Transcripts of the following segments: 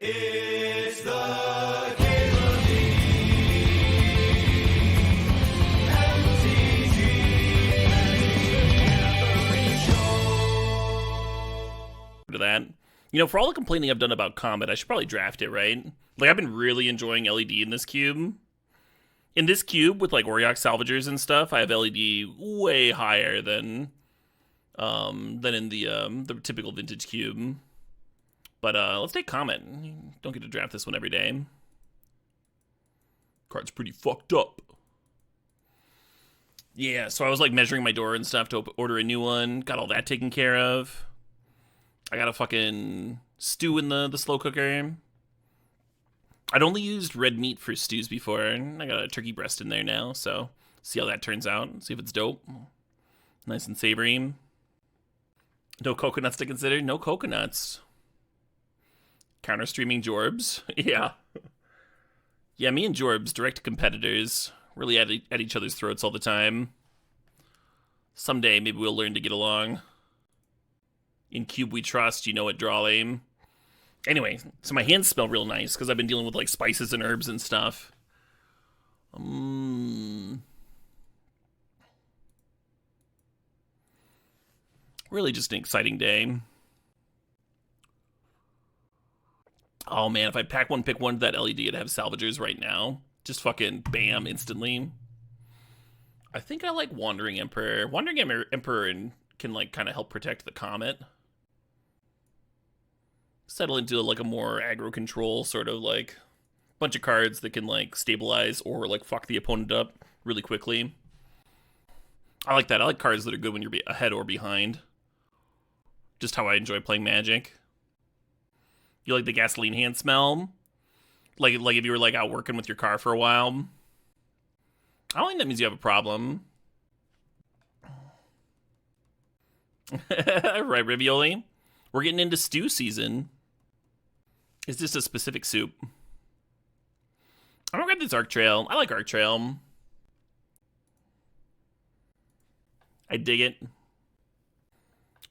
It's the Caleb to that. You know, for all the complaining I've done about Comet, I should probably draft it, right? Like, I've been really enjoying LED in this cube. In this cube, with, like, Oriox salvagers and stuff, I have LED way higher than in the typical vintage cube. But, let's take Comet. Don't get to draft this one every day. Card's pretty fucked up. Yeah, so I was, like, measuring my door and stuff to order a new one. Got all that taken care of. I got a fucking stew in the slow cooker. I'd only used red meat for stews before, and I got a turkey breast in there now, so see how that turns out. See if it's dope. Nice and savory. No coconuts to consider? No coconuts. Counter-streaming Jorbs? Yeah. Yeah, me and Jorbs, direct competitors. Really at each other's throats all the time. Someday, maybe we'll learn to get along. In Cube we trust, you know it, draw aim. Anyway, so my hands smell real nice because I've been dealing with like spices and herbs and stuff. Really just an exciting day. Oh man, if I pick one to that LED, I'd have salvagers right now. Just fucking bam, instantly. I think I like Wandering Emperor. Wandering Emperor can like kind of help protect the Comet. Settle into like a more aggro control sort of like bunch of cards that can like stabilize or like fuck the opponent up really quickly. I like that. I like cards that are good when you're ahead or behind. Just how I enjoy playing Magic. You like the gasoline hand smell? Like if you were like out working with your car for a while. I don't think that means you have a problem. Right, Ravioli? We're getting into stew season. Is this a specific soup? I'm gonna grab this Arc Trail. I like Arc Trail. I dig it.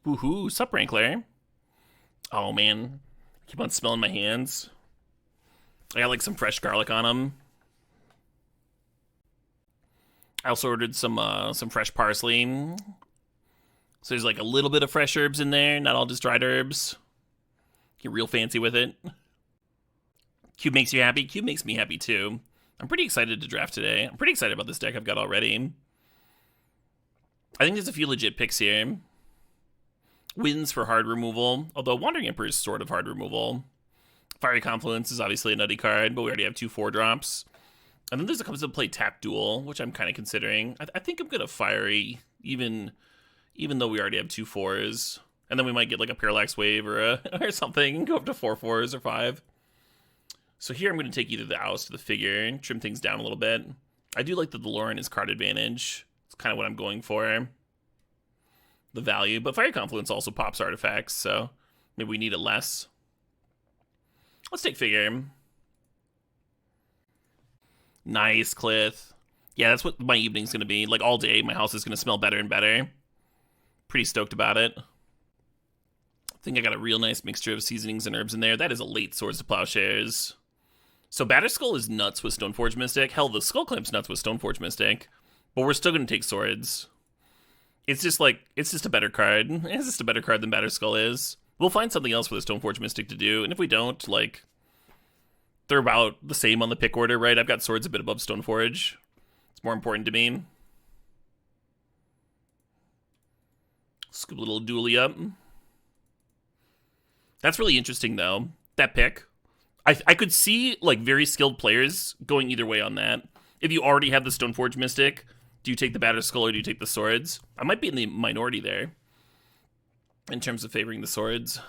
Woohoo, sup, Rankler? Oh man, I keep on smelling my hands. I got like some fresh garlic on them. I also ordered some fresh parsley. So there's like a little bit of fresh herbs in there, not all just dried herbs. Get real fancy with it. Cube makes you happy? Cube makes me happy too. I'm pretty excited to draft today. I'm pretty excited about this deck I've got already. I think there's a few legit picks here. Wins for hard removal, although Wandering Emperor is sort of hard removal. Fiery Confluence is obviously a nutty card, but we already have 2 4-drops. And then there's a comes to play Tap Duel, which I'm kind of considering. I think I'm going to Fiery, even though we already have 2 4s. And then we might get like a Parallax Wave or something and go up to 4 4s or 5. So here I'm going to take either the Oust or the Figure and trim things down a little bit. I do like that the Lauren is card advantage. It's kind of what I'm going for. The value. But Fiery Confluence also pops artifacts, so maybe we need it less. Let's take Figure. Nice, Clith. Yeah, that's what my evening's going to be. Like all day, my house is going to smell better and better. Pretty stoked about it. I think I got a real nice mixture of seasonings and herbs in there. That is a late Swords to Plowshares. So Batterskull is nuts with Stoneforge Mystic. Hell, the Skull Clamp's nuts with Stoneforge Mystic. But we're still going to take Swords. It's just a better card. It's just a better card than Batterskull is. We'll find something else for the Stoneforge Mystic to do. And if we don't, like, they're about the same on the pick order, right? I've got Swords a bit above Stoneforge. It's more important to me. Scoop a little dually up. That's really interesting, though. That pick. I could see, like, very skilled players going either way on that. If you already have the Stoneforge Mystic, do you take the Batterskull or do you take the Swords? I might be in the minority there in terms of favoring the Swords.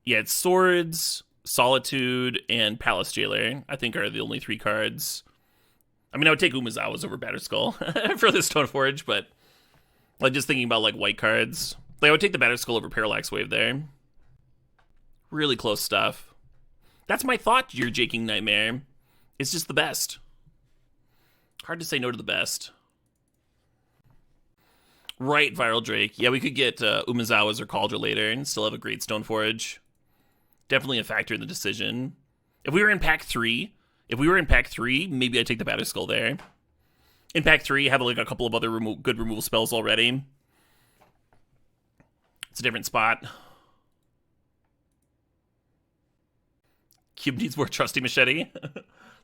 Yeah, it's Swords, Solitude, and Palace Jailer, I think are the only 3 cards. I mean, I would take Umezawa's over Batterskull for the Stoneforge, but like just thinking about like white cards. Like I would take the Batterskull over Parallax Wave there. Really close stuff. That's my thought, your Jaking Nightmare. It's just the best. Hard to say no to the best. Right, Viral Drake. Yeah, we could get Umezawa's or Cauldron later and still have a great Stoneforge. Definitely a factor in the decision. If we were in pack 3, maybe I'd take the Batterskull there. In pack 3, have like a couple of other good removal spells already. It's a different spot. Cube needs more Trusty Machete.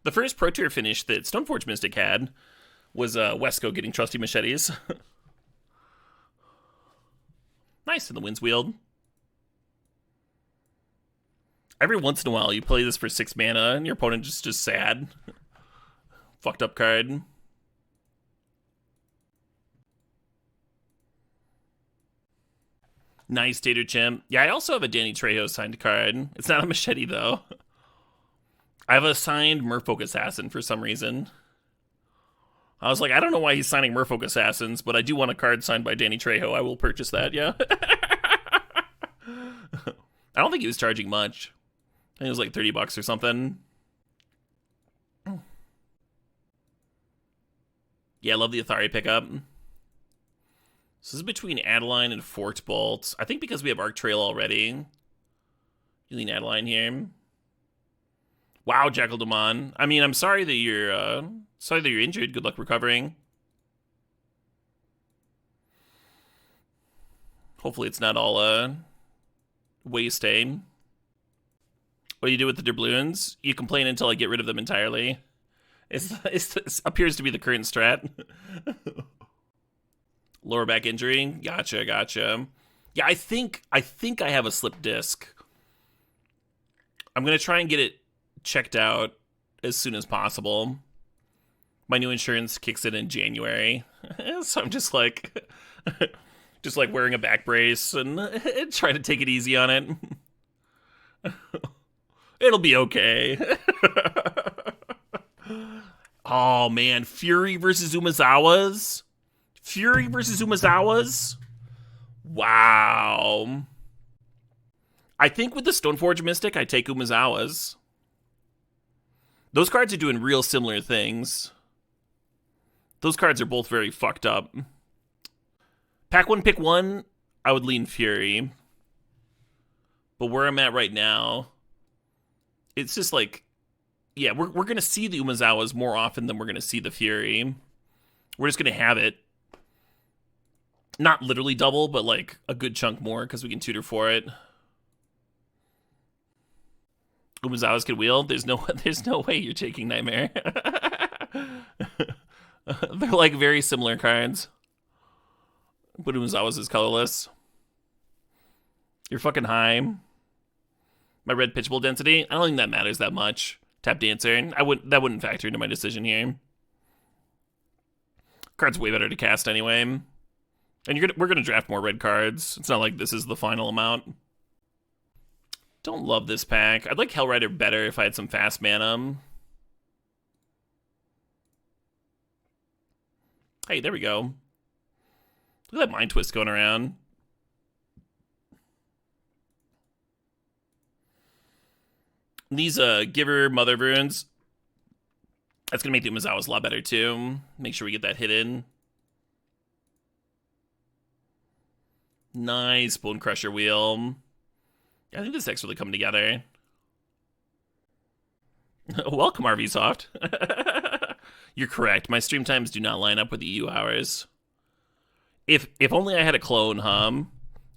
The first Pro Tour finish that Stoneforge Mystic had was Wesco getting Trusty Machetes. Nice in the Wind's Wield. Every once in a while, you play this for 6 mana, and your opponent just sad. Fucked up card. Nice, Tater Chimp. Yeah, I also have a Danny Trejo signed card. It's not a machete, though. I have a signed Merfolk Assassin for some reason. I was like, I don't know why he's signing Merfolk Assassins, but I do want a card signed by Danny Trejo. I will purchase that, yeah. I don't think he was charging much. I think it was like $30 or something. Yeah, I love the Athari pickup. So this is between Adeline and Forked Bolt. I think because we have Arc Trail already. You lean Adeline here. Wow, Jackal Demon. I mean, I'm sorry that you're injured. Good luck recovering. Hopefully it's not all waste aim. What do you do with the doubloons? You complain until I get rid of them entirely. It appears to be the current strat. Lower back injury. Gotcha. Yeah, I think I have a slip disc. I'm gonna try and get it checked out as soon as possible. My new insurance kicks in January, so I'm just like wearing a back brace and trying to take it easy on it. It'll be okay. Oh man, Fury versus Umezawa's. Wow. I think with the Stoneforge Mystic, I take Umezawa's. Those cards are doing real similar things. Those cards are both very fucked up. Pack 1, pick 1, I would lean Fury. But where I'm at right now, it's just like, yeah, we're going to see the Umezawas more often than we're going to see the Fury. We're just going to have it. Not literally double, but like a good chunk more because we can tutor for it. Umezawa's can wheel. There's no way you're taking Nightmare. They're like very similar cards. But Umezawa's is colorless. You're fucking high. My red pitchable density, I don't think that matters that much. Tap Dancer, that wouldn't factor into my decision here. Card's way better to cast anyway. And we're gonna draft more red cards. It's not like this is the final amount. Don't love this pack. I'd like Hellrider better if I had some fast mana. Hey, there we go. Look at that Mind Twist going around. These Giver Mother Runes, that's going to make the Umezawas a lot better too. Make sure we get that hit in. Nice Bone Crusher Wheel. I think this deck's really coming together. Welcome, RVSoft. You're correct. My stream times do not line up with the EU hours. If only I had a clone,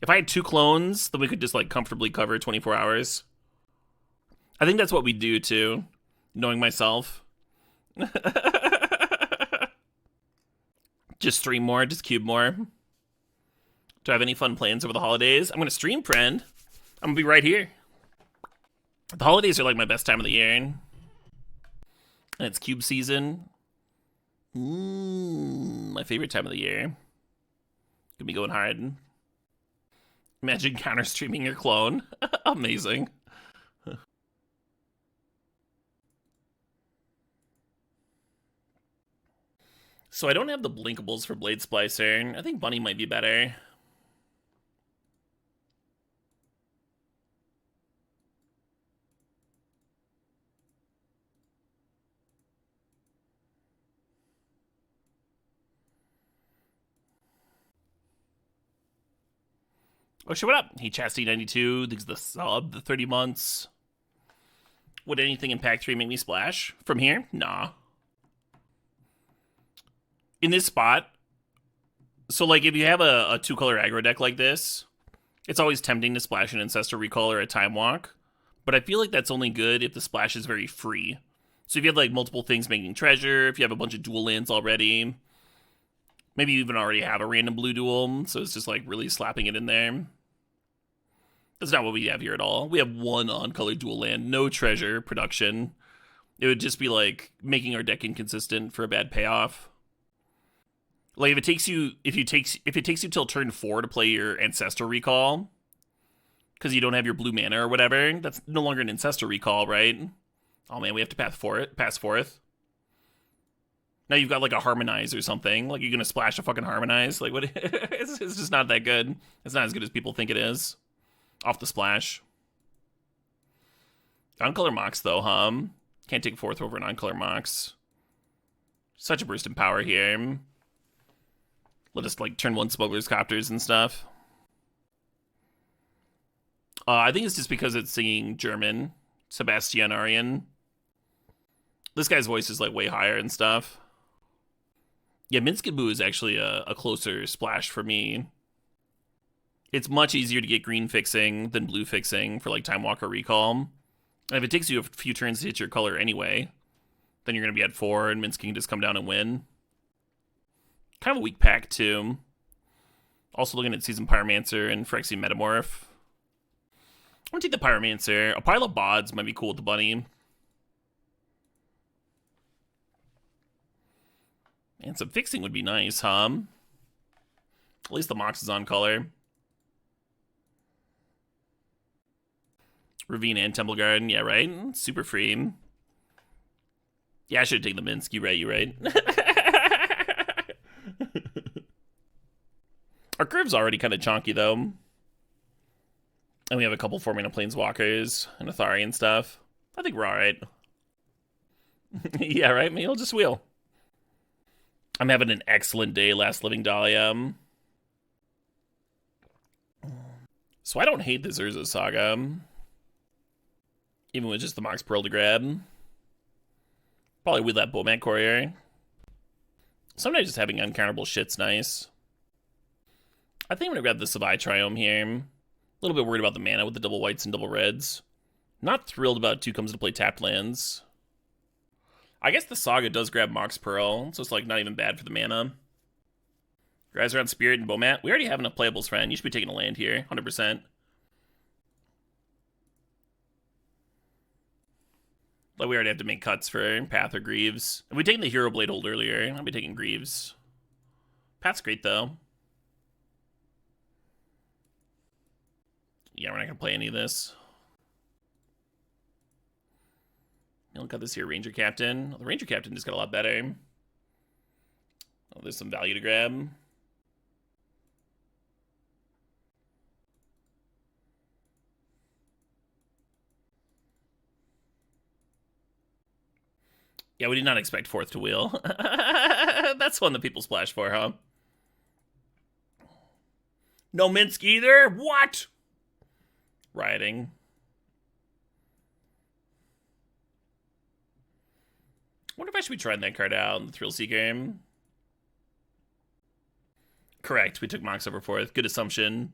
If I had 2 clones, then we could just like comfortably cover 24 hours. I think that's what we do too, knowing myself. Just stream more, just cube more. Do I have any fun plans over the holidays? I'm going to stream, friend. I'm going to be right here. The holidays are like my best time of the year. And it's cube season. My favorite time of the year. Gonna be going hard. Imagine counter streaming your clone. Amazing. So I don't have the blinkables for Blade Splicer. I think Bunny might be better. Oh shit, what up? He Chastity 92, thanks the sub, the 30 months. Would anything in pack 3 make me splash? From here? Nah. In this spot, so like if you have a 2-color aggro deck like this, it's always tempting to splash an Ancestral Recall or a Time Walk, but I feel like that's only good if the splash is very free. So if you have like multiple things making treasure, if you have a bunch of dual lands already, maybe you even already have a random blue dual, so it's just like really slapping it in there. That's not what we have here at all. We have one on-color dual land, no treasure production. It would just be like making our deck inconsistent for a bad payoff. Like if it takes you till turn 4 to play your Ancestral Recall, because you don't have your blue mana or whatever, that's no longer an Ancestral Recall, right? Oh man, we have to pass forth. Now you've got like a Harmonize or something. Like you're gonna splash a fucking Harmonize. Like what? It's just not that good. It's not as good as people think it is. Off the splash. On-color Mox though, can't take 4th over an on-color Mox. Such a burst in power here. Let us like turn 1 Smuggler's Copters and stuff. I think it's just because it's singing German. Sebastian Aryan. This guy's voice is like way higher and stuff. Yeah, Minsc and Boo is actually a closer splash for me. It's much easier to get green fixing than blue fixing for like Time Walker Recall. And if it takes you a few turns to hit your color anyway, then you're going to be at 4 and Minsc can just come down and win. Kind of a weak pack too. Also looking at Seasoned Pyromancer and Phyrexian Metamorph. I'm going to take the Pyromancer. A pile of Bods might be cool with the bunny. And some fixing would be nice, At least the Mox is on color. Ravine and Temple Garden, yeah, right? Super free. Yeah, I should have taken the Minsc. You're right. Our curve's already kind of chonky, though. And we have a couple 4-mana Planeswalkers and Athari and stuff. I think we're alright. Yeah, right? Maybe I'll just wheel. I'm having an excellent day, Last Living Dahlia. So I don't hate this Urza Saga. Even with just the Mox Pearl to grab. Probably with that Bomat Courier. Sometimes just having uncountable shit's nice. I think I'm going to grab the Savai Triome here. A little bit worried about the mana with the double whites and double reds. Not thrilled about 2 comes to play tapped lands. I guess the Saga does grab Mox Pearl, so it's like not even bad for the mana. Your eyes are on Spirit and Bomat. We already have enough playables, friend. You should be taking a land here, 100%. Like we already have to make cuts for Path or Greaves. If we taken the Hero Blade hold earlier, I'll be taking Greaves. Path's great though. Yeah, we're not gonna play any of this. Look at this here, Ranger Captain. Well, the Ranger Captain just got a lot better. Oh, there's some value to grab. Yeah, we did not expect 4th to wheel. That's one that people splash for, huh? No Minsc either? What? Rioting. Wonder if I should be trying that card out in the Thrill Seeker. Correct, we took Mox over 4th. Good assumption.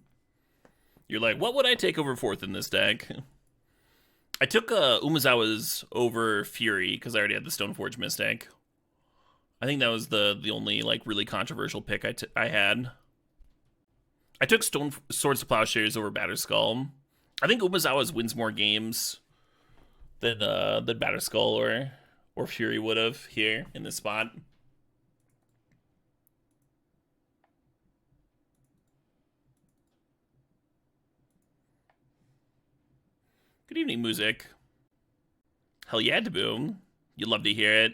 You're like, what would I take over 4th in this deck? I took Umezawa's over Fury because I already had the Stoneforge Mystic. I think that was the only like really controversial pick I had. I took Swords to Plowshares over Batterskull. I think Umezawa's wins more games than Batterskull or Fury would have here in this spot. Good evening, music. Hell yeah, Daboom. You'd love to hear it.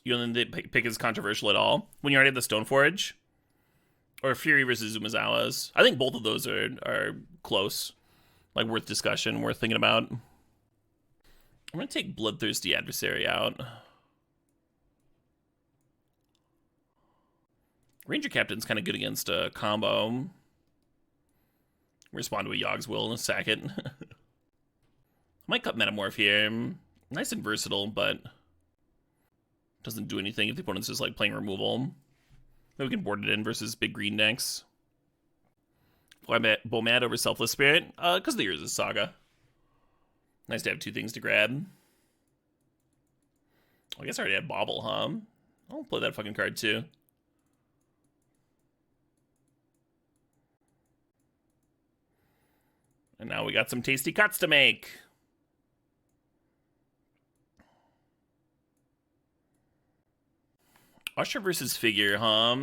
You don't think the pick is controversial at all? When you already have the Stoneforge? Or Fury versus Umezawa's? I think both of those are close. Like, worth discussion, worth thinking about. I'm going to take Bloodthirsty Adversary out. Ranger Captain's kind of good against a combo. Respond to a Yogg's Will and sack it. Might cut Metamorph here. Nice and versatile, but doesn't do anything if the opponent's just like playing removal. Maybe we can board it in versus big green decks. Bomad over Selfless Spirit, because the Urza Saga. Nice to have two things to grab. I guess I already had Bobble, huh? I'll play that fucking card too. And now we got some tasty cuts to make. Usher versus Figure, huh?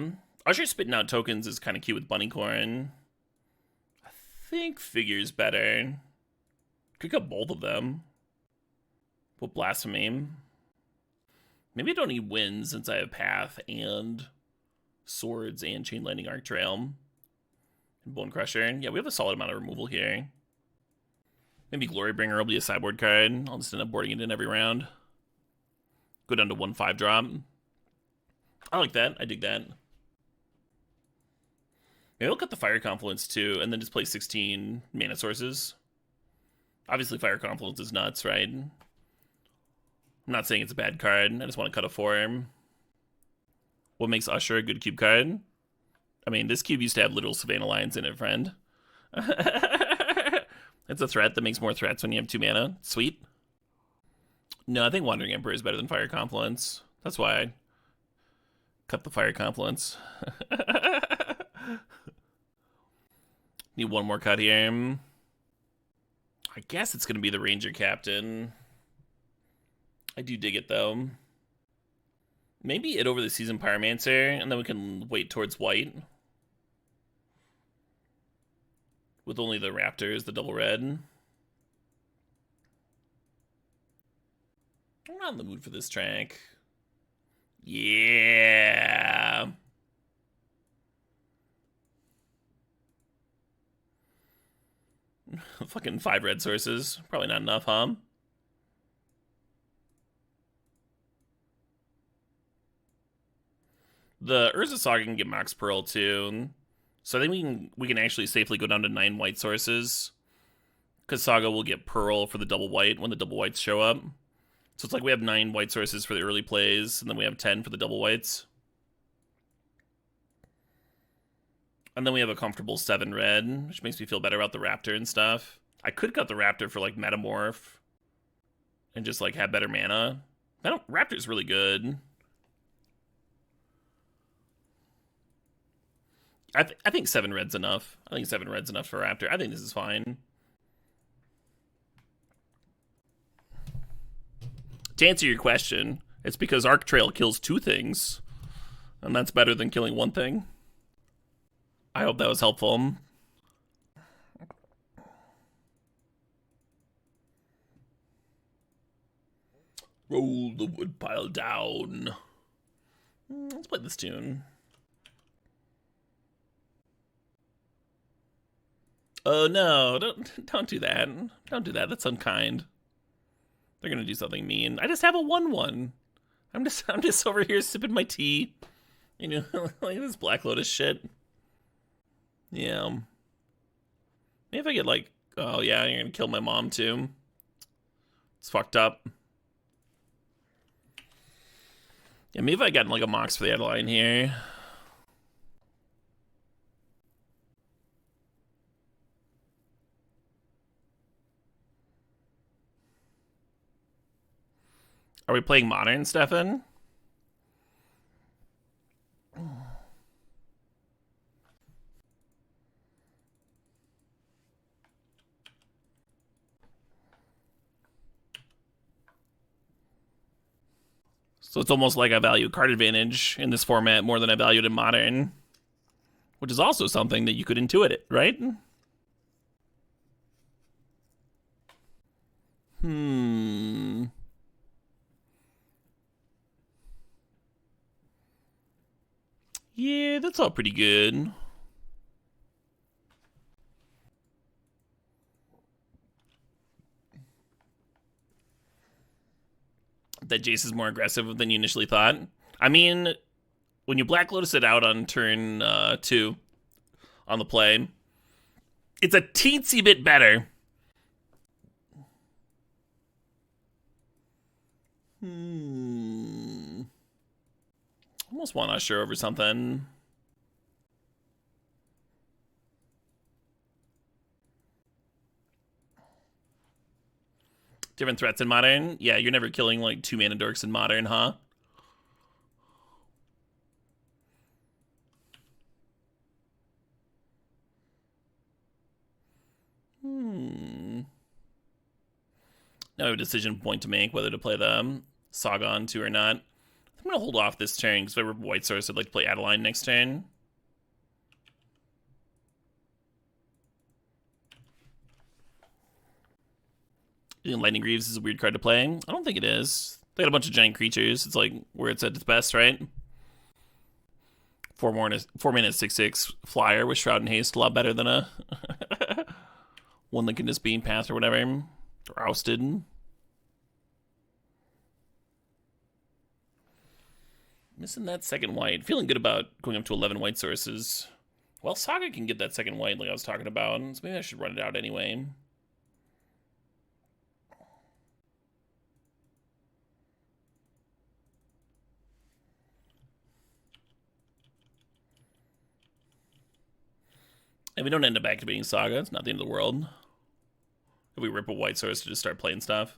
Usher spitting out tokens is kind of cute with Bunnycorn. I think Figure's better. Could cut both of them. With Blasphemy. Maybe I don't need Winds since I have Path and Swords and Chain Lightning Arc Trail. And Bone Crusher. Yeah, we have a solid amount of removal here. Maybe Glorybringer will be a sideboard card. I'll just end up boarding it in every round. Go down to 1/5 drop. I like that. I dig that. Maybe I'll cut the Fire Confluence too, and then just play 16 mana sources. Obviously, Fire Confluence is nuts, right? I'm not saying it's a bad card. I just want to cut a 4. What makes Usher a good cube card? I mean, this cube used to have literal Savannah Lions in it, friend. It's a threat that makes more threats when you have 2 mana. Sweet. No, I think Wandering Emperor is better than Fire Confluence. That's why I cut the Fire Confluence. Need one more cut here. I guess it's going to be the Ranger Captain. I do dig it, though. Maybe it over the Season Pyromancer, and then we can wait towards white. With only the Raptors, the double red. I'm not in the mood for this track. Yeah. Fucking 5 red sources. Probably not enough, huh? The Urza Saga can get Mox Pearl too. So I think we can actually safely go down to 9 white sources. Because Saga will get Pearl for the double white when the double whites show up. So it's like we have 9 white sources for the early plays, and then we have 10 for the double whites. And then we have a comfortable 7 red, which makes me feel better about the Raptor and stuff. I could cut the Raptor for like Metamorph and just like have better mana. Raptor's really good. I think 7 red's enough. I think 7 red's enough for Raptor. I think this is fine. To answer your question, it's because Arc Trail kills 2 things, and that's better than killing 1 thing. I hope that was helpful. Roll the wood pile down. Let's play this tune. Oh no, don't do that. Don't do that. That's unkind. They're gonna do something mean. I just have a 1/1. I'm just over here sipping my tea. You know, like this Black Lotus shit. Yeah. Maybe if I get like, oh yeah, you're gonna kill my mom too. It's fucked up. Yeah, maybe if I got like a Mox for the Adeline here. Are we playing Modern, Stefan? So it's almost like I value card advantage in this format more than I valued in Modern. Which is also something that you could intuit it, right? Yeah, that's all pretty good. That Jace is more aggressive than you initially thought. I mean, when you Black Lotus it out on turn 2 on the play, It's a teensy bit better. Almost want Usher over something. Different threats in Modern? Yeah, you're never killing like 2 mana dorks in Modern, huh? Now I have a decision point to make whether to play the Saga on 2 or not. I'm going to hold off this turn because if I were White Source, I'd like to play Adeline next turn. You think Lightning Greaves is a weird card to play? I don't think it is. They got a bunch of giant creatures. It's like where it's at its best, right? 4 mana 6/6 flyer with Shroud and Haste, a lot better than a one that can just be passed or whatever. Or ousted. Missing that second white. Feeling good about going up to 11 white sources. Well, Saga can get that second white like I was talking about, so maybe I should run it out anyway. If we don't end up activating Saga, it's not the end of the world. If we rip a white source to just start playing stuff.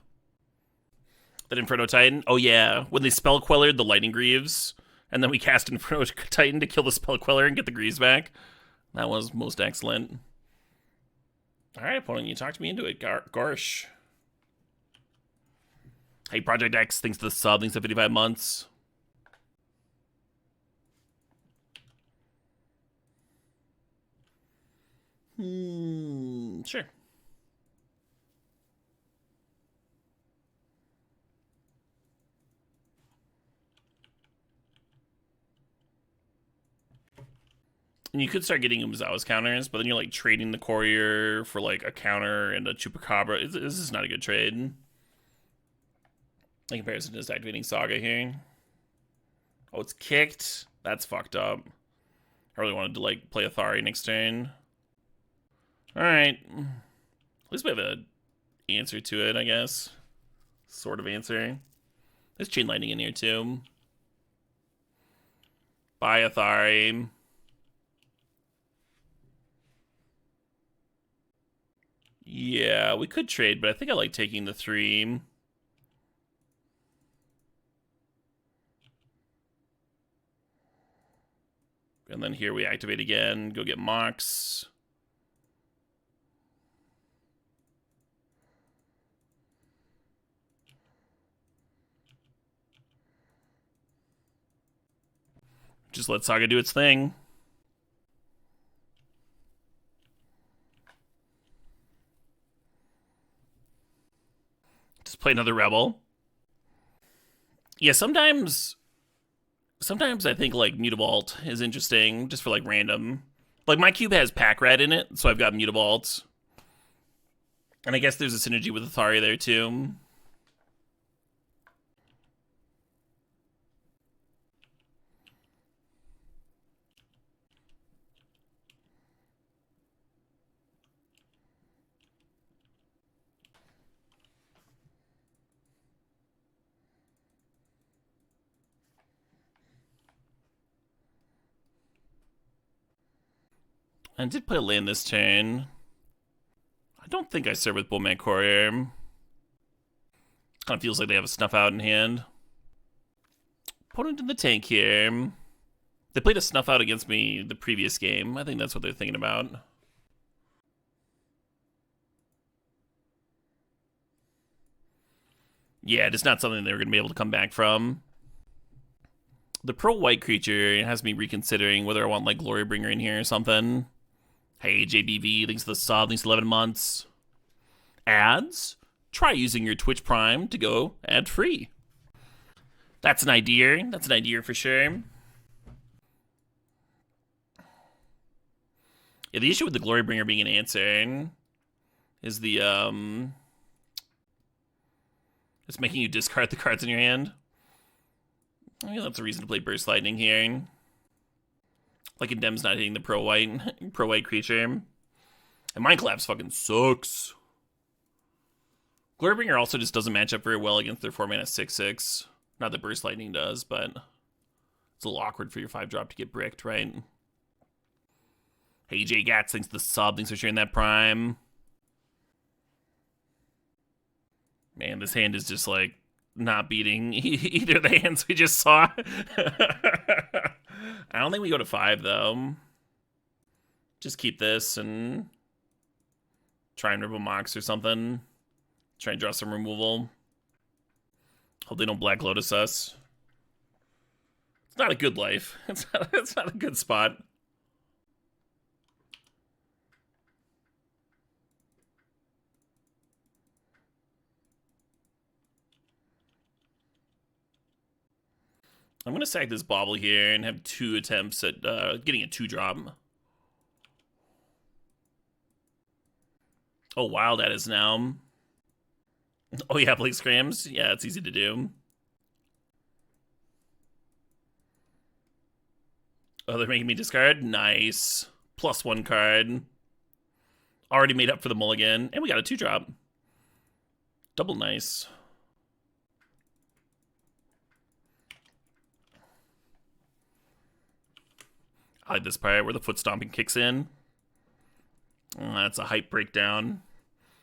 That Inferno Titan? Oh yeah, when they Spell Quellered the Lightning Greaves, and then we cast Inferno Titan to kill the Spell Queller and get the Greaves back. That was most excellent. Alright, opponent, you talked me into it, Garsh. Hey, Project X, thanks to the sub, thanks to 55 months. Sure. And you could start getting Umezawa's counters, but then you're like trading the Courier for like a counter and a Chupacabra. This is not a good trade. In comparison to just activating Saga here. Oh, it's kicked? That's fucked up. I really wanted to like play Athari next turn. Alright. At least we have an answer to it, I guess. Sort of answer. There's Chain Lightning in here too. Bye, Athari. Yeah, we could trade, but I think I like taking the 3. And then here we activate again, go get Mox. Just let Saga do its thing. Just play another Rebel. Yeah, sometimes I think like Mutavault is interesting just for like random. Like my cube has Pack Rat in it, so I've got Mutavault. And I guess there's a synergy with Athari there too. I did play a land this turn. I don't think I serve with Bowman Courier. Kind of feels like they have a Snuff Out in hand. Opponent in the tank here. They played a Snuff Out against me the previous game. I think that's what they're thinking about. Yeah, just not something they were going to be able to come back from. The Pearl White creature has me reconsidering whether I want like Glorybringer in here or something. Hey, JBV, thanks for the sub, thanks for 11 months. Ads? Try using your Twitch Prime to go ad-free. That's an idea. That's an idea for sure. Yeah, the issue with the Glorybringer being an answer is the, it's making you discard the cards in your hand. I mean, that's a reason to play Burst Lightning here. Like Condemn's not hitting the pro white creature. And Mind Collapse fucking sucks. Glorybringer also just doesn't match up very well against their 4-mana 6/6. Not that Burst Lightning does, but it's a little awkward for your 5-drop to get bricked, right? Hey, J Gats, thanks for the sub. Thanks for sharing that Prime. Man, this hand is just like not beating either of the hands we just saw. I don't think we go to 5 though. Just keep this and try and rip a Mox or something. Try and draw some removal. Hope they don't Black Lotus us. It's not a good life. It's not a good spot. I'm going to sack this Bauble here and have 2 attempts at getting a 2-drop. Oh, Wild at is now. Oh, yeah, Blake Scrams. Yeah, it's easy to do. Oh, they're making me discard? Nice. +1 card. Already made up for the mulligan. And we got a 2-drop. Double nice. I like this part where the foot stomping kicks in. Oh, that's a hype breakdown.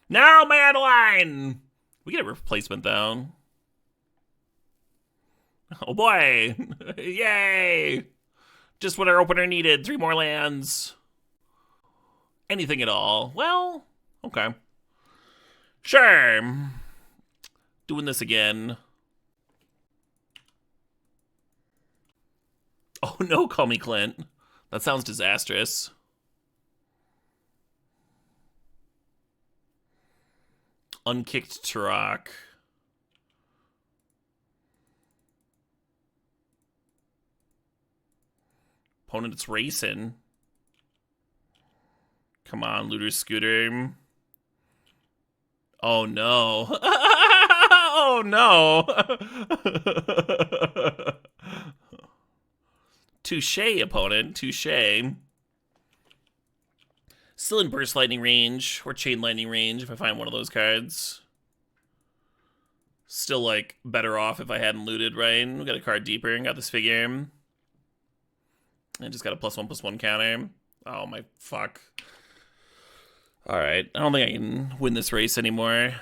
Now, Madeline! We get a replacement, though. Oh, boy. Yay! Just what our opener needed. 3 more lands. Anything at all. Well, okay. Sure. Doing this again. Oh, no, call me Clint. That sounds disastrous. Unkicked Turok. Opponent's racing. Come on, Looter Scooter. Oh no. Oh no. Touche, opponent. Touche. Still in Burst Lightning range, or Chain Lightning range if I find one of those cards. Still, like, better off if I hadn't looted, right? We got a card deeper and got this figure. I just got a +1/+1 counter. Oh my fuck. Alright, I don't think I can win this race anymore.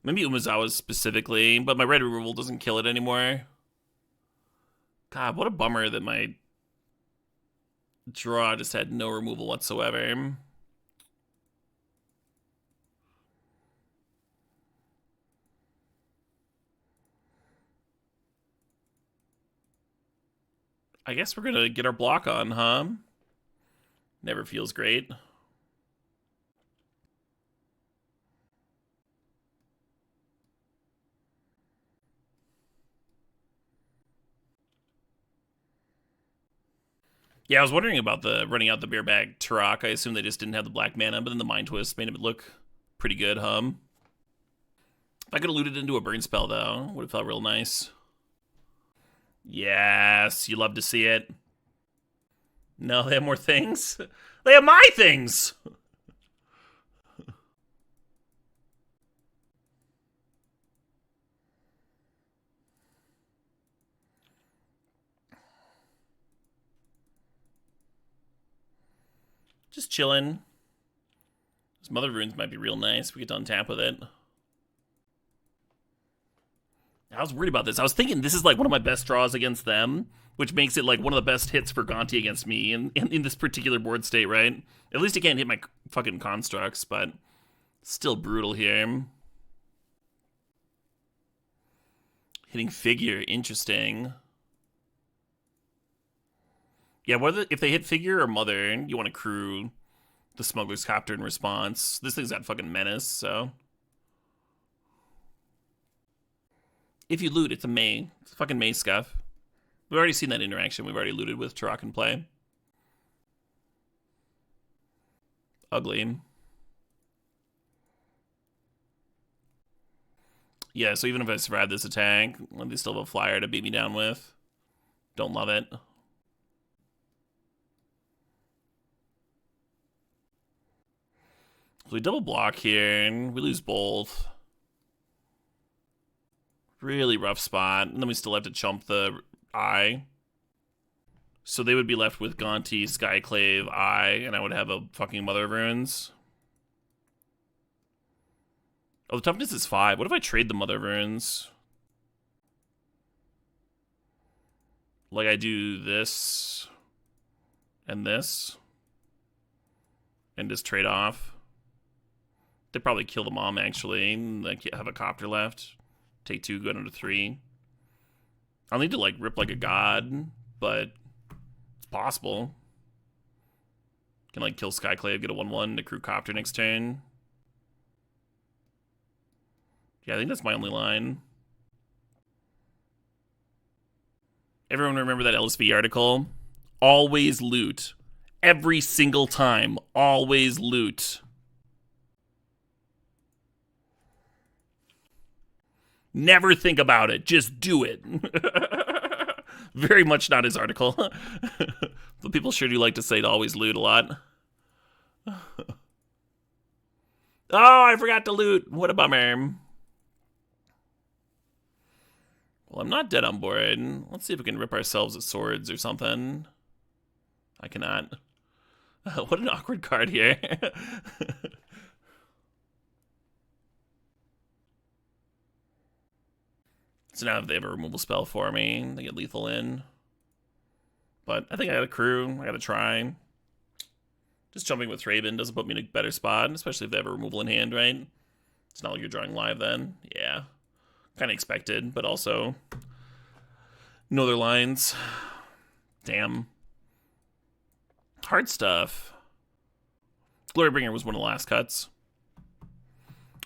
Maybe Umezawa specifically, but my red removal doesn't kill it anymore. God, what a bummer that my draw just had no removal whatsoever. I guess we're gonna get our block on, huh? Never feels great. Yeah, I was wondering about the running out the beer bag Turok. I assume they just didn't have the black mana, but then the Mind Twist made it look pretty good, huh? If I could have looted into a burn spell, though, would have felt real nice. Yes, you love to see it. No, they have more things? They have my things! Just chilling. This Mother Runes might be real nice. We get to untap with it. I was worried about this. I was thinking this is like one of my best draws against them, which makes it like one of the best hits for Gonti against me in this particular board state, right? At least he can't hit my fucking constructs, but still brutal here. Hitting figure, interesting. Yeah, whether if they hit figure or mother, you want to crew the Smuggler's Copter in response. This thing's got fucking menace, so. If you loot, it's a May. It's a fucking May scuff. We've already seen that interaction. We've already looted with Turok in play. Ugly. Yeah, so even if I survive this attack, they still have a flyer to beat me down with. Don't love it. So we double block here, and we lose both. Really rough spot. And then we still have to chump the eye. So they would be left with Gonti, Skyclave, Eye, and I would have a fucking Mother of Runes. Oh, the toughness is 5. What if I trade the Mother of Runes? Like I do this and this and just trade off. They'd probably kill the mom actually. Like have a copter left. Take 2, go down to 3. I'll need to like rip like a god, but it's possible. Can like kill Skyclave, get a 1/1, accrue copter next turn. Yeah, I think that's my only line. Everyone remember that LSV article? Always loot. Every single time. Always loot. Never think about it. Just do it. Very much not his article. But people sure do like to say to always loot a lot. Oh, I forgot to loot. What a bummer. Well, I'm not dead on board. Let's see if we can rip ourselves at swords or something. I cannot. What an awkward card here. So now if they have a removal spell for me, they get lethal in. But I think I got a crew. I got to try. Just jumping with Thraben doesn't put me in a better spot, especially if they have a removal in hand, right? It's not like you're drawing live then. Yeah. Kind of expected, but also know their lines. Damn. Hard stuff. Glorybringer was one of the last cuts.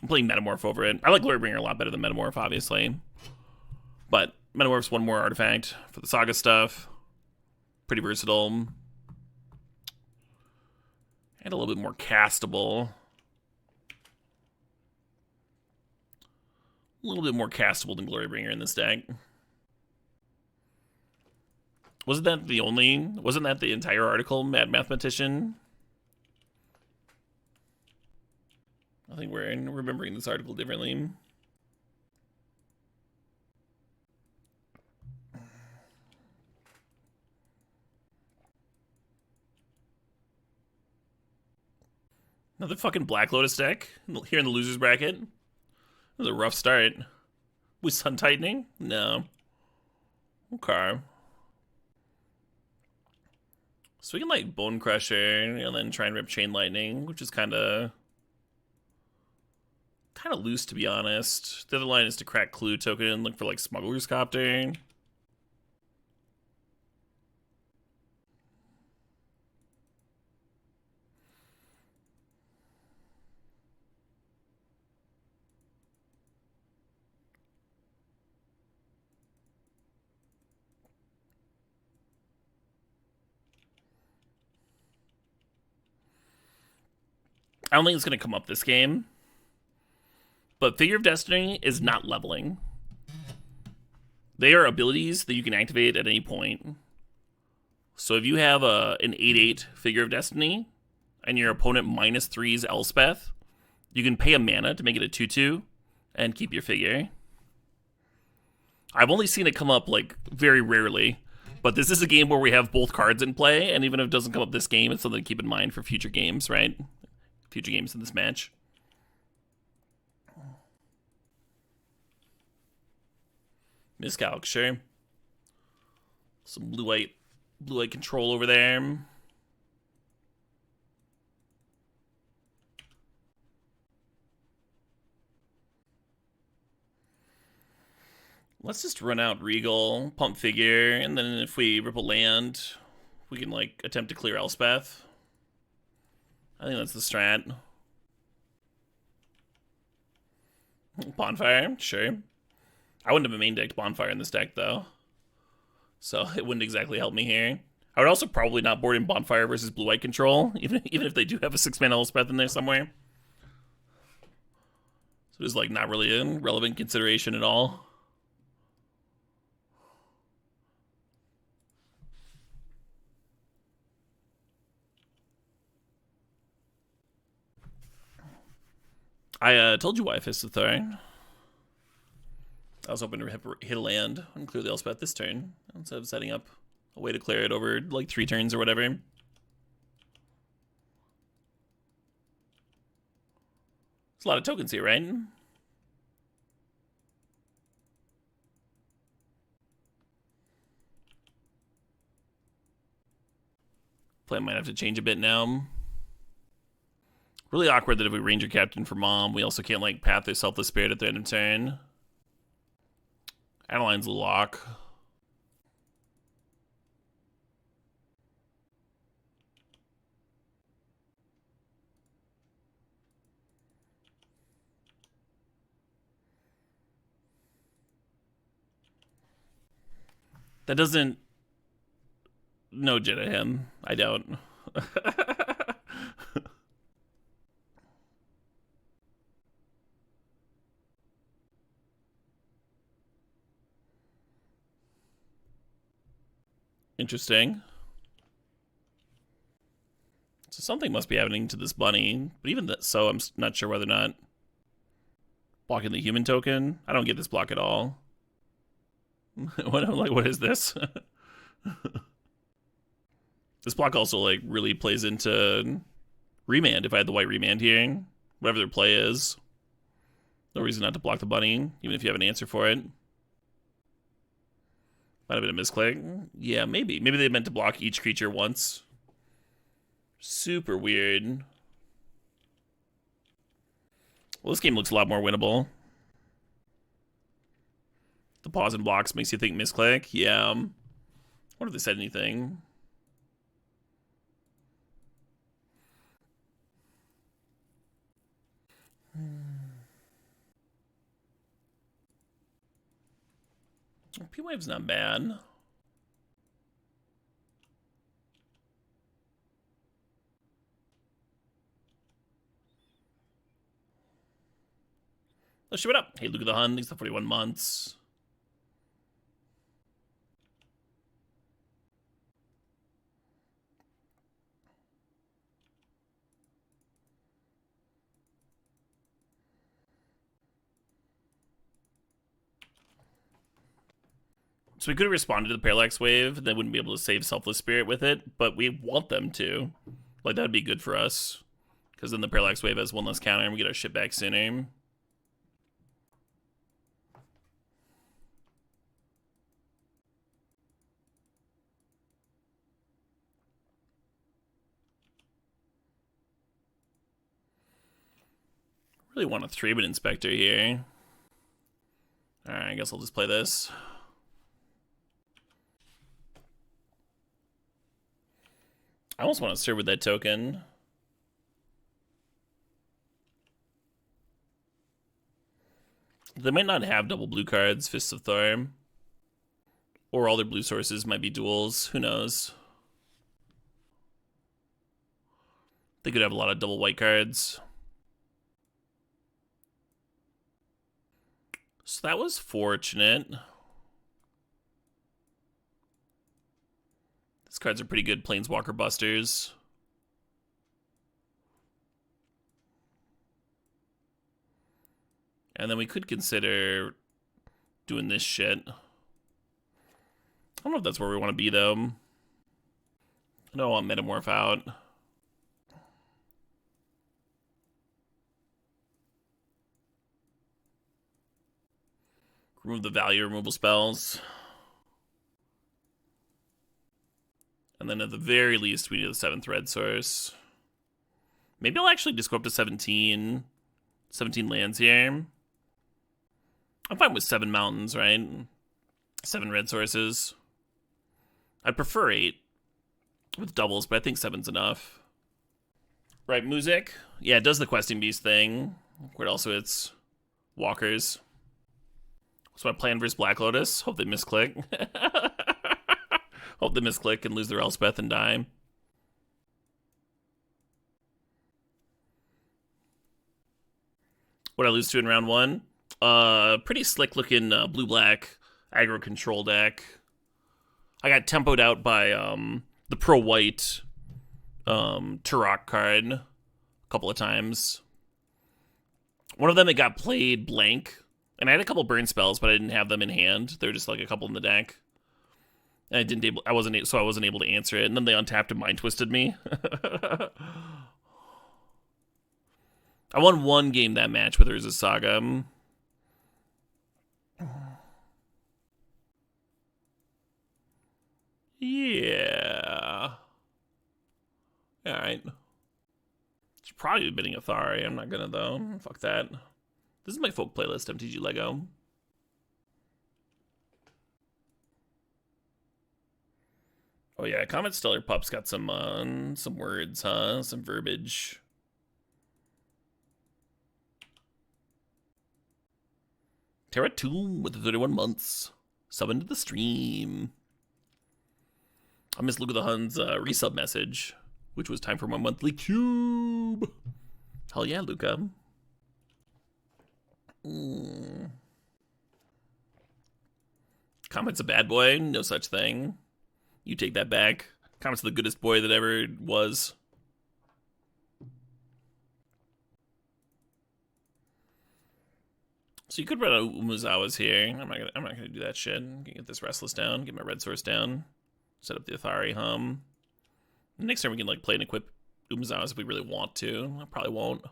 I'm playing Metamorph over it. I like Glorybringer a lot better than Metamorph, obviously. But Metamorph's one more artifact for the Saga stuff. Pretty versatile. And a little bit more castable. A little bit more castable than Glorybringer in this deck. Wasn't that the entire article, Mad Mathematician? I think we're remembering this article differently. Another fucking Black Lotus deck here in the loser's bracket. It was a rough start. With Sun Tightening? No. Okay. So we can like Bone Crusher and then try and rip Chain Lightning, which is kind of loose to be honest. The other line is to crack Clue token and look for like Smuggler's Copter. I don't think it's going to come up this game. But Figure of Destiny is not leveling. They are abilities that you can activate at any point. So if you have an 8/8 Figure of Destiny, and your opponent -3's Elspeth, you can pay a mana to make it a 2/2, and keep your figure. I've only seen it come up, like, very rarely. But this is a game where we have both cards in play, and even if it doesn't come up this game, it's something to keep in mind for future games, right? Future games in this match. Miscalc, sure. Some blue-white control over there. Let's just run out Regal, pump Figure, and then if we ripple land, we can, like, attempt to clear Elspeth. I think that's the strat. Bonfire, sure. I wouldn't have main decked Bonfire in this deck, though. So it wouldn't exactly help me here. I would also probably not board in Bonfire versus blue-white control, even if they do have a 6-mana Elspeth in there somewhere. So it's, like, not really a relevant consideration at all. I told you why I fisted Thorn. I was hoping to hit a land and clear the Elspeth this turn instead of setting up a way to clear it over like 3 turns or whatever. There's a lot of tokens here, right? Plan might have to change a bit now. Really awkward that if we Ranger Captain for Mom, we also can't like path their Selfless Spirit at the end of turn. Adeline's a lock. That doesn't no Jedi him. I don't. Interesting. So something must be happening to this bunny, but even that, so I'm not sure whether or not blocking the human token. I don't get this block at all. What is this? This block also like really plays into remand. If I had the white remand here, whatever their play is, no reason not to block the bunny, even if you have an answer for it. Might have been a misclick. Yeah, maybe. Maybe they meant to block each creature once. Super weird. Well, this game looks a lot more winnable. The pause and blocks makes you think misclick. Yeah. I wonder if they said anything. P-Wave's not bad. Let's show it up. Hey, look at the Hun. He's the 41 months. So we could have responded to the Parallax Wave. They wouldn't be able to save Selfless Spirit with it, but we want them to. Like, that'd be good for us. Because then the Parallax Wave has one less counter and we get our shit back sooner. Really want a 3-bit Inspector here. Alright, I guess I'll just play this. I almost want to serve with that token. They might not have double blue cards, Fists of Thor. Or all their blue sources might be duals. Who knows? They could have a lot of double white cards. So that was fortunate. These cards are pretty good Planeswalker busters. And then we could consider doing this shit. I don't know if that's where we want to be, though. I don't want Metamorph out. Remove the value removal spells. And then at the very least, we need the 7th red source. Maybe I'll actually just go up to 17. 17 lands here. I'm fine with 7 mountains, right? 7 red sources. I'd prefer 8 with doubles, but I think 7's enough. Right, Music. Yeah, it does the Questing Beast thing, where also it's walkers. So I plan versus Black Lotus. Hope they misclick. Hope they misclick and lose their Elspeth and die. What I lose to in round 1? Pretty slick looking blue-black aggro control deck. I got tempoed out by the pro-white Turok card a couple of times. One of them, it got played blank. And I had a couple burn spells, but I didn't have them in hand. They were just like a couple in the deck. And I wasn't able to answer it. And then they untapped and mind twisted me. I won one game that match with Urza's Saga. Yeah. Alright. Should probably be bidding Athari. I'm not gonna, though. Fuck that. This is my folk playlist, MTG Lego. Oh yeah, Comet Stellar Pup's got some words, huh? Some verbiage. Terra Tomb with the 31 months. Sub into the stream. I missed Luke of the Hun's resub message, which was time for my monthly cube. Hell yeah, Luca. Comet's a bad boy. No such thing. You take that back. Comet's the goodest boy that ever was. So you could run out Umuzawas here. I'm not gonna do that shit. I'm gonna get this Restless down, get my red source down, set up the Athari hum. Next time we can like play and equip Umuzawas if we really want to. I probably won't.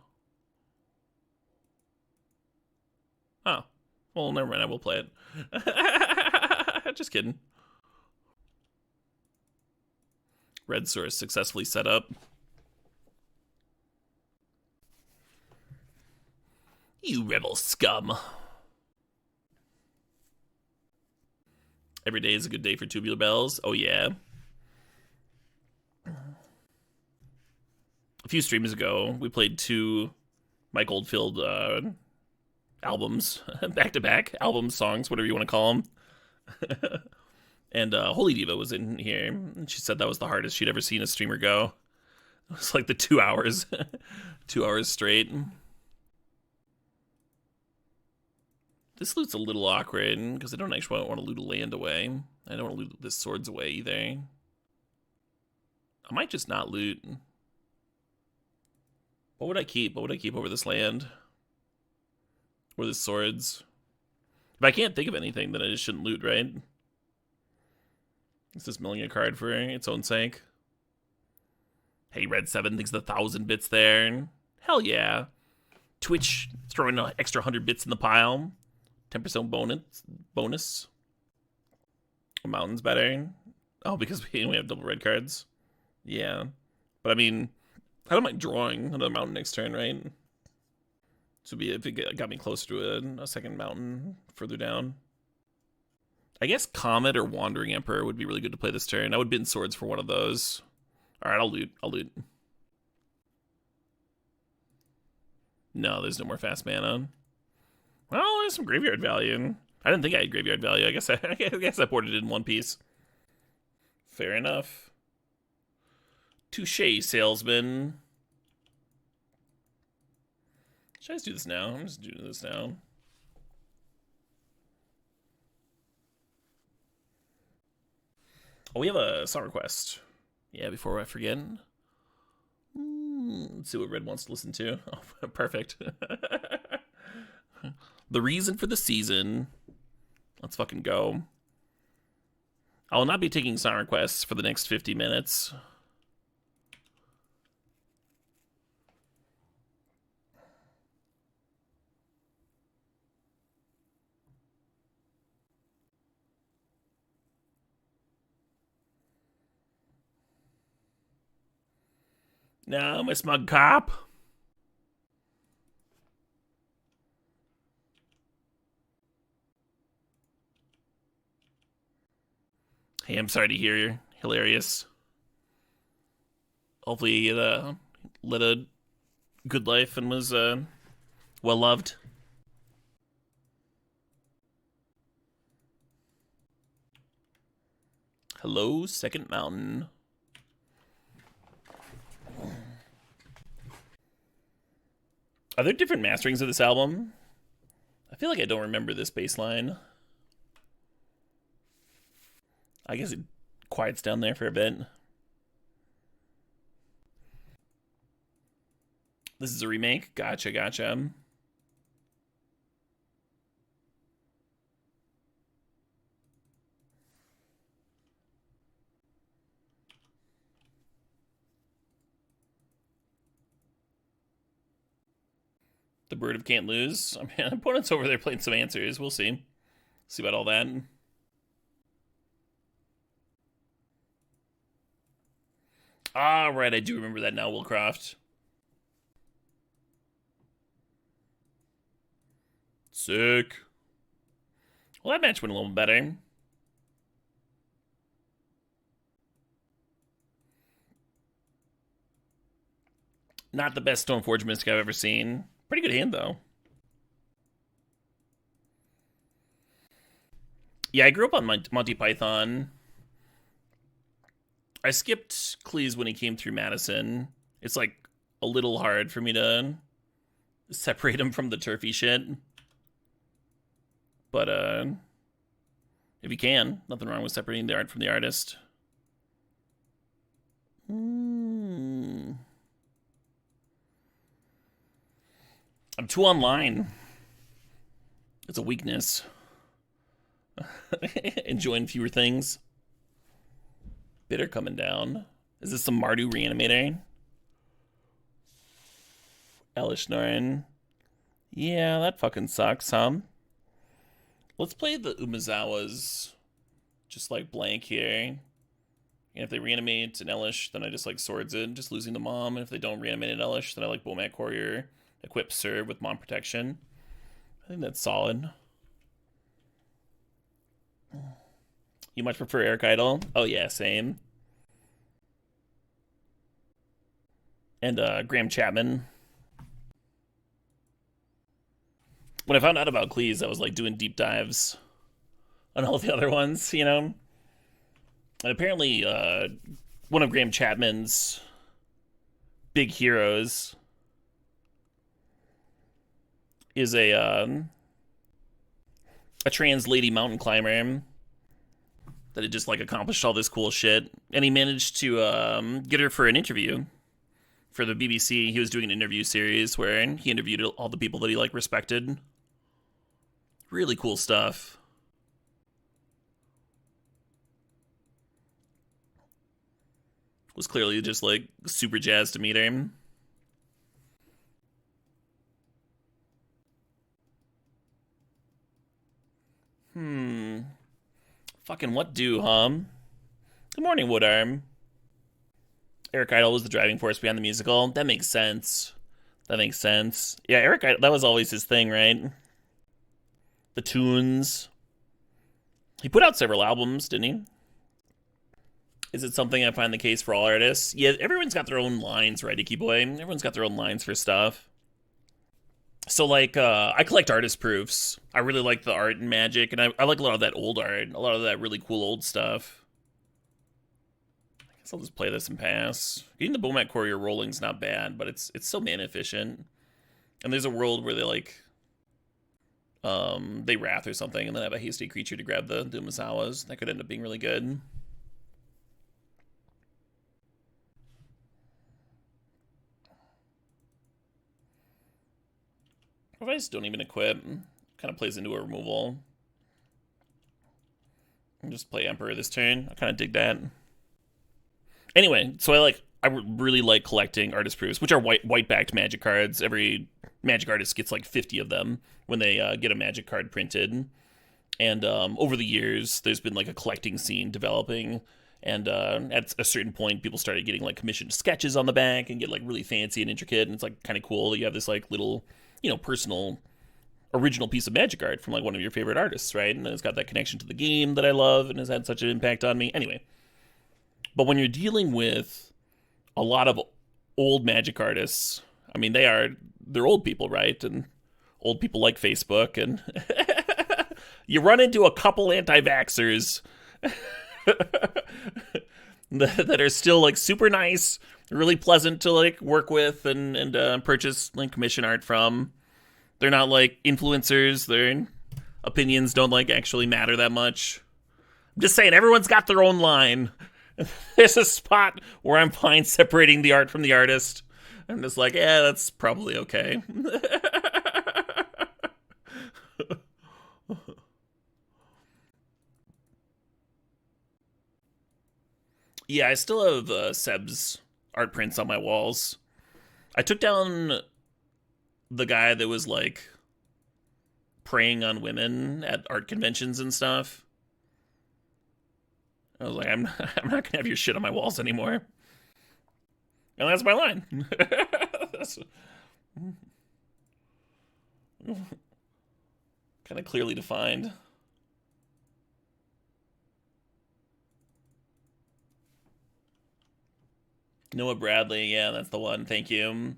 Oh. Well, never mind, I will play it. Just kidding. Red source successfully set up. You rebel scum. Every day is a good day for Tubular Bells. Oh, yeah. A few streams ago, we played 2 Mike Oldfield albums. Back-to-back album songs, whatever you want to call them. And Holy Diva was in here. And she said that was the hardest she'd ever seen a streamer go. It was like the 2 hours. 2 hours straight. This loot's a little awkward, because I don't actually want to loot a land away. I don't want to loot this swords away, either. I might just not loot. What would I keep? What would I keep over this land? Or this swords? If I can't think of anything, then I just shouldn't loot, right? Is this milling a card for its own sake? Hey, Red 7 thinks the 1,000 bits there. Hell yeah. Twitch throwing an extra 100 bits in the pile. 10% bonus. Mountain's better. Oh, because we have double red cards. Yeah. But I mean, I don't mind drawing another mountain next turn, right? So be if it got me closer to a second mountain further down. I guess Comet or Wandering Emperor would be really good to play this turn. I would bin swords for one of those. Alright, I'll loot. No, there's no more fast mana. Well, there's some graveyard value. I didn't think I had graveyard value. I guess I boarded it in one piece. Fair enough. Touche, salesman. Should I just do this now? I'm just doing this now. Oh, we have a song request. Yeah, before I forget. Let's see what Red wants to listen to. Oh, perfect. The reason for the season. Let's fucking go. I will not be taking song requests for the next 50 minutes. No, my smug cop. Hey, I'm sorry to hear you're hilarious. Hopefully you led a good life and was well loved. Hello, Second Mountain. Are there different masterings of this album? I feel like I don't remember this bass line. I guess it quiets down there for a bit. This is a remake? Gotcha. The bird of can't lose. I mean, opponent's over there playing some answers. We'll see. See about all that. Ah, right. I do remember that now, Willcroft. Sick. Well, that match went a little better. Not the best Stoneforge Mystic I've ever seen. Pretty good hand, though. Yeah, I grew up on Monty Python. I skipped Cleese when he came through Madison. It's like a little hard for me to separate him from the turfy shit. But if you can, nothing wrong with separating the art from the artist. I'm too online. It's a weakness. Enjoying fewer things. Bitter coming down. Is this some Mardu reanimator? Elishnorn. Yeah, that fucking sucks, huh? Let's play the Umezawas just like blank here. And if they reanimate an Elish, then I just like swords it, just losing the mom. And if they don't reanimate an Elish, then I like Bomat Courier, equip serve with mom protection. I think that's solid. You much prefer Eric Idle? Oh yeah, same. And Graham Chapman. When I found out about Cleese, I was like doing deep dives on all the other ones, you know? And apparently, one of Graham Chapman's big heroes is a trans lady mountain climber that had just like accomplished all this cool shit, and he managed to get her for an interview for the BBC. He was doing an interview series where he interviewed all the people that he like respected. Really cool stuff. Was clearly just like super jazzed to meet him. Fucking what do, Good morning, Woodarm. Eric Idle was the driving force behind the musical. That makes sense. That makes sense. Yeah, Eric Idle, that was always his thing, right? The tunes. He put out several albums, didn't he? Is it something I find the case for all artists? Yeah, everyone's got their own lines, right, Icky Boy? Everyone's got their own lines for stuff. So, like, I collect artist proofs. I really like the art and Magic, and I like a lot of that old art, a lot of that really cool old stuff. I guess I'll just play this and pass. Getting the Bomat Courier rolling's not bad, but it's so mana efficient. And there's a world where they, like, they wrath or something, and then have a hasty creature to grab the Umezawas. That could end up being really good. If I just don't even equip, kind of plays into a removal. I'll just play Emperor this turn. I kind of dig that. Anyway, so I really like collecting artist proofs, which are white-backed Magic cards. Every Magic artist gets like 50 of them when they get a Magic card printed. And over the years, there's been like a collecting scene developing. And at a certain point, people started getting like commissioned sketches on the back and get like really fancy and intricate. And it's like kind of cool that you have this like little, you know, personal original piece of Magic art from like one of your favorite artists, right? And it's got that connection to the game that I love and has had such an impact on me. Anyway, but when you're dealing with a lot of old Magic artists, I mean, they're old people, right? And old people like Facebook, and you run into a couple anti-vaxxers that are still like super nice, really pleasant to like work with and purchase like commission art from. They're not like influencers. Their opinions don't like actually matter that much. I'm just saying, everyone's got their own line. There's a spot where I'm fine separating the art from the artist. I'm just like, yeah, that's probably okay. Yeah, I still have Seb's art prints on my walls. I took down the guy that was like preying on women at art conventions and stuff. I was like, I'm not gonna have your shit on my walls anymore. And that's my line. That's kind of clearly defined. Noah Bradley, yeah, that's the one. Thank you. I'm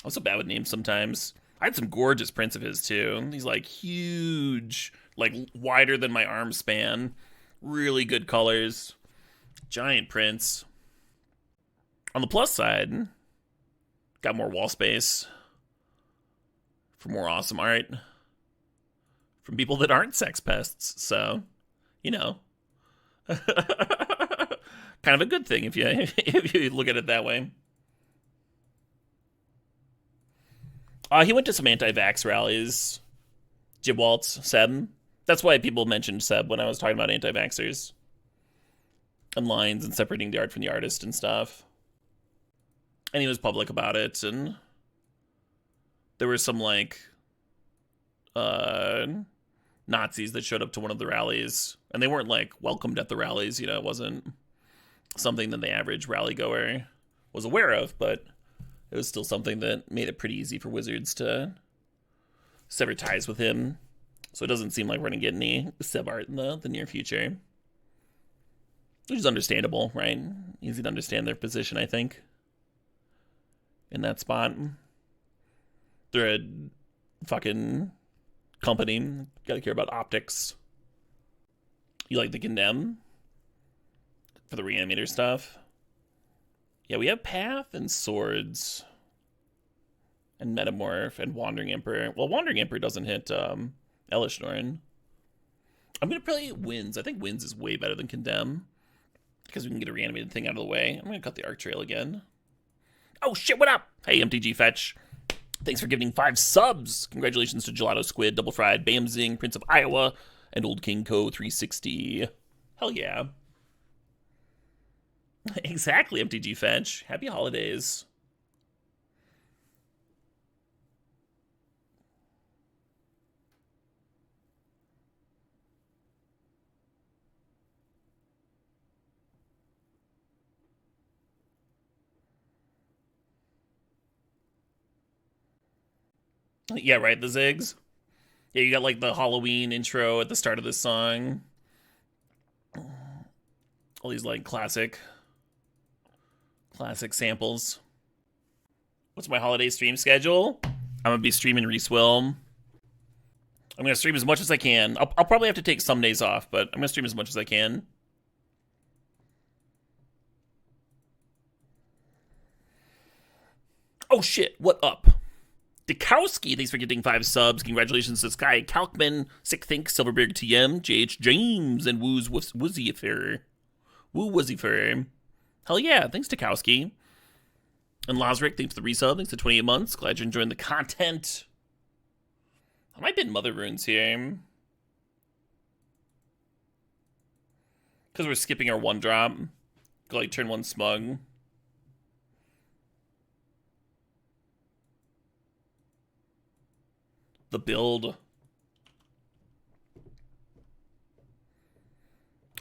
so bad with names sometimes. I had some gorgeous prints of his too. He's like huge, like wider than my arm span. Really good colors. Giant prints. On the plus side, got more wall space for more awesome art from people that aren't sex pests. So, you know, kind of a good thing if you look at it that way. He went to some anti-vax rallies. Jib Waltz, Seb. That's why people mentioned Seb when I was talking about anti-vaxxers. And lines and separating the art from the artist and stuff. And he was public about it, and there were some, like, Nazis that showed up to one of the rallies, and they weren't, like, welcomed at the rallies, you know, it wasn't something that the average rally goer was aware of, but it was still something that made it pretty easy for Wizards to sever ties with him. So it doesn't seem like we're going to get any Seb art in the near future. Which is understandable, right? Easy to understand their position, I think, in that spot. They're a fucking company. Gotta care about optics. You like the Condemn? For the Reanimator stuff? Yeah, we have Path and Swords. And Metamorph and Wandering Emperor. Well, Wandering Emperor doesn't hit Elishnorn. I'm gonna play Winds. I think Winds is way better than Condemn. Because we can get a reanimated thing out of the way. I'm gonna cut the arc trail again. Oh shit, what up? Hey, MTG Fetch. Thanks for giving 5 subs. Congratulations to Gelato Squid, Double Fried, Bamzing, Prince of Iowa, and Old King Co 360. Hell yeah. Exactly, MTG Fetch. Happy holidays. Yeah, right, the Ziggs. Yeah, you got like the Halloween intro at the start of this song. All these like classic samples. What's my holiday stream schedule? I'm gonna be streaming Reese-Will. I'm gonna stream as much as I can. I'll probably have to take some days off, but I'm gonna stream as much as I can. Oh shit, what up? Dikowski, thanks for getting 5 subs. Congratulations to Sky Kalkman, Sick Think, Silverberg TM, JH James, and Woo's Woozifer. Woo Woozifer. Hell yeah, thanks Dikowski. And Lazrick, thanks for the resub, thanks to 28 months. Glad you're enjoying the content. I might bin Mother Runes here. Because we're skipping our 1-drop. Go like turn 1 smug. The build.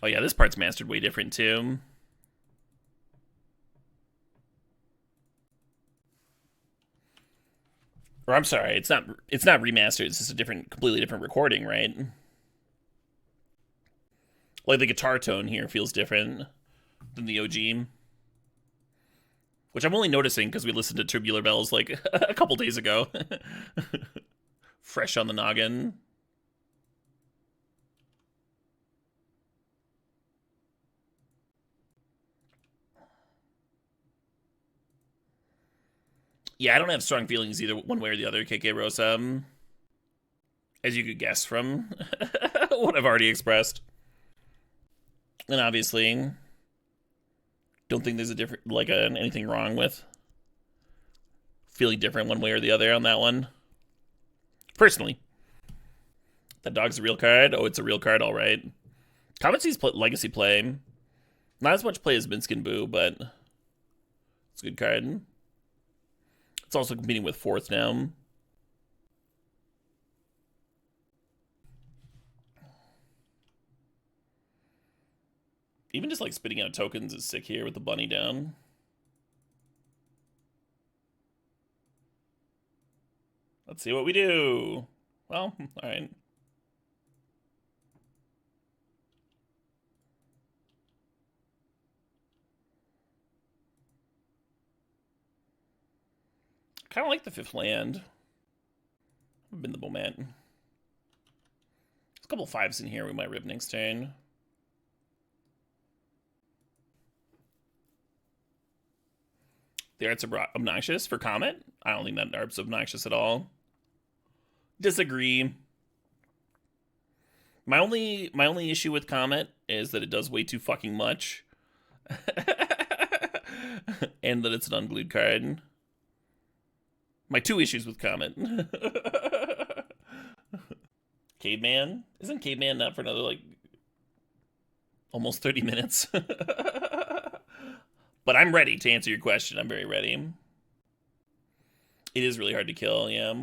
Oh yeah, this part's mastered way different too. Or I'm sorry, it's not remastered, it's just a completely different recording, right? Like the guitar tone here feels different than the OG. Which I'm only noticing because we listened to Tubular Bells like a couple days ago. Fresh on the noggin. Yeah, I don't have strong feelings either one way or the other, KK Rosa. As you could guess from what I've already expressed. And obviously, don't think there's anything wrong with feeling different one way or the other on that one. Personally. That dog's a real card? Oh, it's a real card, alright. Cometsy's legacy play. Not as much play as Minskin Boo, but it's a good card. It's also competing with 4th now. Even just like spitting out tokens is sick here with the bunny down. Let's see what we do. Well, alright. Kind of like the 5th land. I've been the moment. There's a couple 5s in here we might rip next turn. The art's obnoxious for Comet? I don't think that art's obnoxious at all. Disagree. My only issue with Comet is that it does way too fucking much. And that it's an unglued card. My 2 issues with Comet. Caveman? Isn't Caveman up for another, like, almost 30 minutes? But I'm ready to answer your question. I'm very ready. It is really hard to kill, yeah.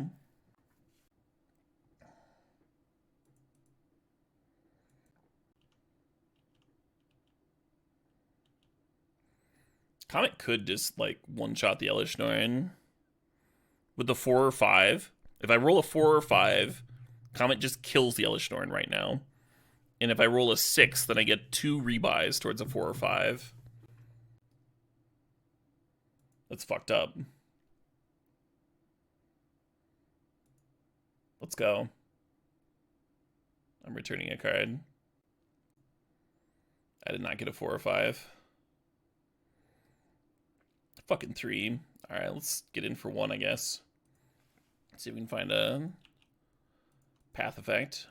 Comet could just, like, one-shot the Ellish Norn. With the 4 or 5. If I roll a 4 or 5, Comet just kills the Ellish Norn right now. And if I roll a 6, then I get 2 rebuys towards a 4 or 5. That's fucked up. Let's go. I'm returning a card. I did not get a 4 or 5. Fucking 3. Alright, let's get in for 1, I guess. See if we can find a path effect.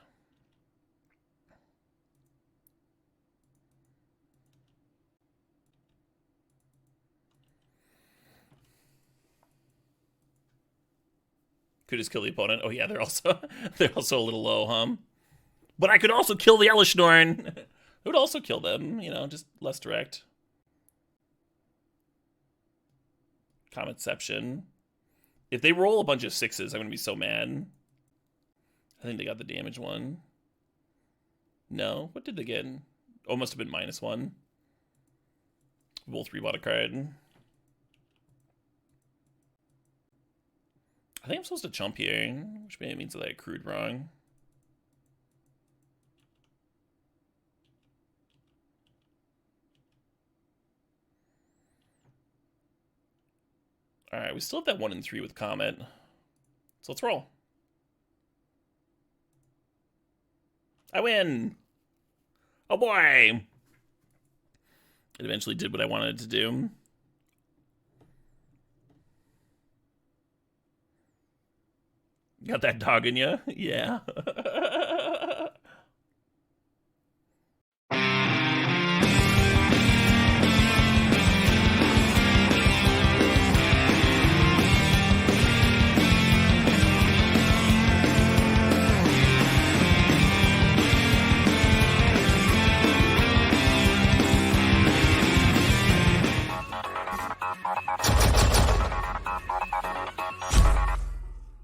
Could just kill the opponent. Oh yeah, they're also a little low, huh? But I could also kill the Ellish Norn. It would also kill them, you know, just less direct. Cometception. If they roll a bunch of 6s, I'm gonna be so mad. I think they got the damage one. No, what did they get? Oh, must have been -1. Both rebought a card. I think I'm supposed to chump here, which maybe means that I accrued wrong. Alright, we still have that 1 and 3 with Comet. So let's roll. I win! Oh boy! It eventually did what I wanted it to do. Got that dog in ya? Yeah.